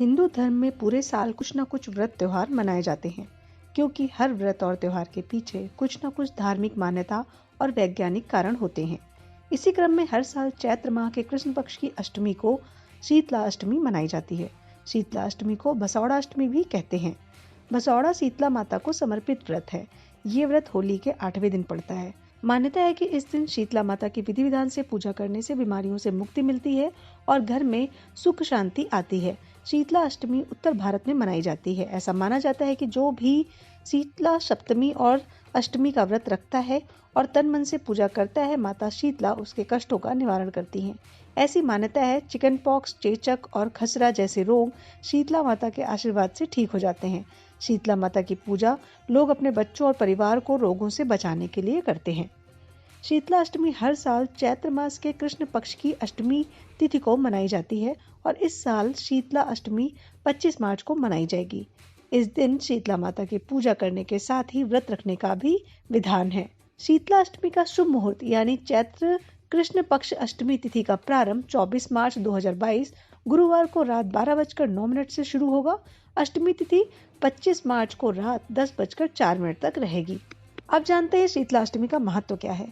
हिंदू धर्म में पूरे साल कुछ न कुछ व्रत त्योहार मनाए जाते हैं, क्योंकि हर व्रत और त्योहार के पीछे कुछ न कुछ धार्मिक मान्यता और वैज्ञानिक कारण होते हैं। इसी क्रम में हर साल चैत्र माह के कृष्ण पक्ष की अष्टमी को शीतला अष्टमी मनाई जाती है। शीतला अष्टमी को बसौड़ा अष्टमी भी कहते हैं। बसौड़ा शीतला माता को समर्पित व्रत है। ये व्रत होली के 8वें दिन पड़ता है। मान्यता है कि इस दिन शीतला माता की विधि विधान से पूजा करने से बीमारियों से मुक्ति मिलती है और घर में सुख शांति आती है। शीतला अष्टमी उत्तर भारत में मनाई जाती है। ऐसा माना जाता है कि जो भी शीतला सप्तमी और अष्टमी का व्रत रखता है और तन मन से पूजा करता है, माता शीतला उसके कष्टों का निवारण करती हैं। ऐसी मान्यता है चिकन पॉक्स, चेचक और खसरा जैसे रोग शीतला माता के आशीर्वाद से ठीक हो जाते हैं। शीतला माता की पूजा लोग अपने बच्चों और परिवार को रोगों से बचाने के लिए करते हैं। शीतला अष्टमी हर साल चैत्र मास के कृष्ण पक्ष की अष्टमी तिथि को मनाई जाती है और इस साल शीतला अष्टमी 25 मार्च को मनाई जाएगी। इस दिन शीतला माता की पूजा करने के साथ ही व्रत रखने का भी विधान है। शीतला अष्टमी का शुभ मुहूर्त यानी चैत्र कृष्ण पक्ष अष्टमी तिथि का प्रारंभ 24 मार्च 2022 गुरुवार को रात 12:09 से शुरू होगा। अष्टमी तिथि 25 मार्च को रात 10:04 तक रहेगी। अब जानते हैं शीतला अष्टमी का महत्व क्या है।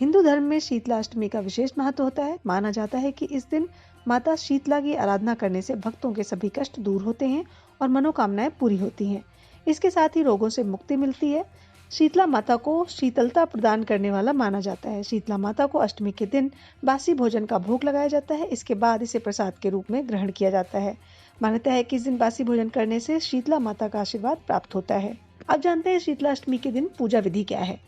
हिंदू धर्म में शीतला अष्टमी का विशेष महत्व होता है। माना जाता है कि इस दिन माता शीतला की आराधना करने से भक्तों के सभी कष्ट दूर होते हैं और मनोकामनाएं पूरी होती हैं। इसके साथ ही रोगों से मुक्ति मिलती है। शीतला माता को शीतलता प्रदान करने वाला माना जाता है। शीतला माता को अष्टमी के दिन बासी भोजन का भोग लगाया जाता है। इसके बाद इसे प्रसाद के रूप में ग्रहण किया जाता है। मान्यता है कि इस दिन बासी भोजन करने से शीतला माता का आशीर्वाद प्राप्त होता है। अब जानते हैं शीतला अष्टमी के दिन पूजा विधि क्या है।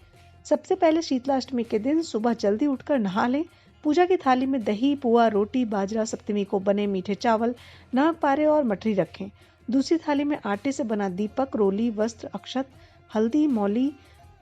सबसे पहले शीतला अष्टमी के दिन सुबह जल्दी उठकर नहा लें। पूजा की थाली में दही, पुआ, रोटी, बाजरा, सप्तमी को बने मीठे चावल, नमक पारे और मठरी रखें। दूसरी थाली में आटे से बना दीपक, रोली, वस्त्र, अक्षत, हल्दी, मौली,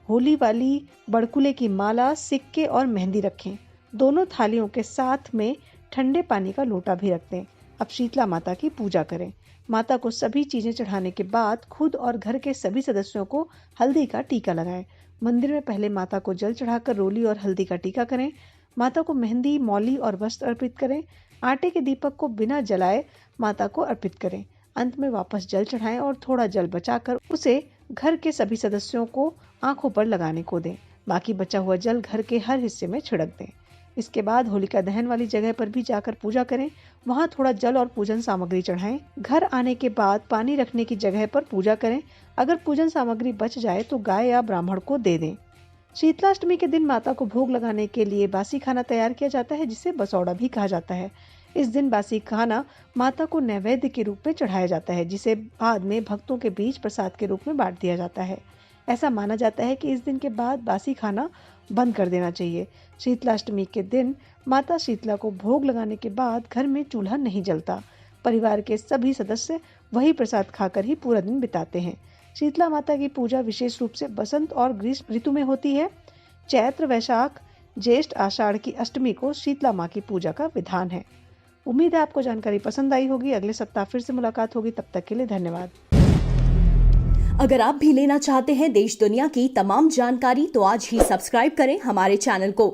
होली वाली बड़कुले की माला, सिक्के और मेहंदी रखें। दोनों थालियों के साथ में ठंडे पानी का लोटा भी रख दें। अब शीतला माता की पूजा करें। माता को सभी चीजें चढ़ाने के बाद खुद और घर के सभी सदस्यों को हल्दी का टीका लगाएं। मंदिर में पहले माता को जल चढ़ाकर रोली और हल्दी का टीका करें। माता को मेहंदी, मौली और वस्त्र अर्पित करें। आटे के दीपक को बिना जलाए माता को अर्पित करें। अंत में वापस जल चढ़ाएं और थोड़ा जल बचाकर उसे घर के सभी सदस्यों को आंखों पर लगाने को दें। बाकी बचा हुआ जल घर के हर हिस्से में छिड़क दें। इसके बाद होलिका दहन वाली जगह पर भी जाकर पूजा करें। वहां थोड़ा जल और पूजन सामग्री चढ़ाएं। घर आने के बाद पानी रखने की जगह पर पूजा करें। अगर पूजन सामग्री बच जाए तो गाय या ब्राह्मण को दे दें। शीतलाष्टमी के दिन माता को भोग लगाने के लिए बासी खाना तैयार किया जाता है, जिसे बसौड़ा भी कहा जाता है। इस दिन बासी खाना माता को नैवेद्य के रूप में चढ़ाया जाता है, जिसे बाद में भक्तों के बीच प्रसाद के रूप में बांट दिया जाता है। ऐसा माना जाता है कि इस दिन के बाद बासी खाना बंद कर देना चाहिए। शीतलाष्टमी के दिन माता शीतला को भोग लगाने के बाद घर में चूल्हा नहीं जलता। परिवार के सभी सदस्य वही प्रसाद खाकर ही पूरा दिन बिताते हैं। शीतला माता की पूजा विशेष रूप से बसंत और ग्रीष्म ऋतु में होती है। चैत्र, वैशाख, ज्येष्ठ, आषाढ़ की अष्टमी को शीतला माँ की पूजा का विधान है। उम्मीद है आपको जानकारी पसंद आई होगी। अगले सप्ताह फिर से मुलाकात होगी। तब तक के लिए धन्यवाद। अगर आप भी लेना चाहते हैं देश दुनिया की तमाम जानकारी तो आज ही सब्सक्राइब करें हमारे चैनल को।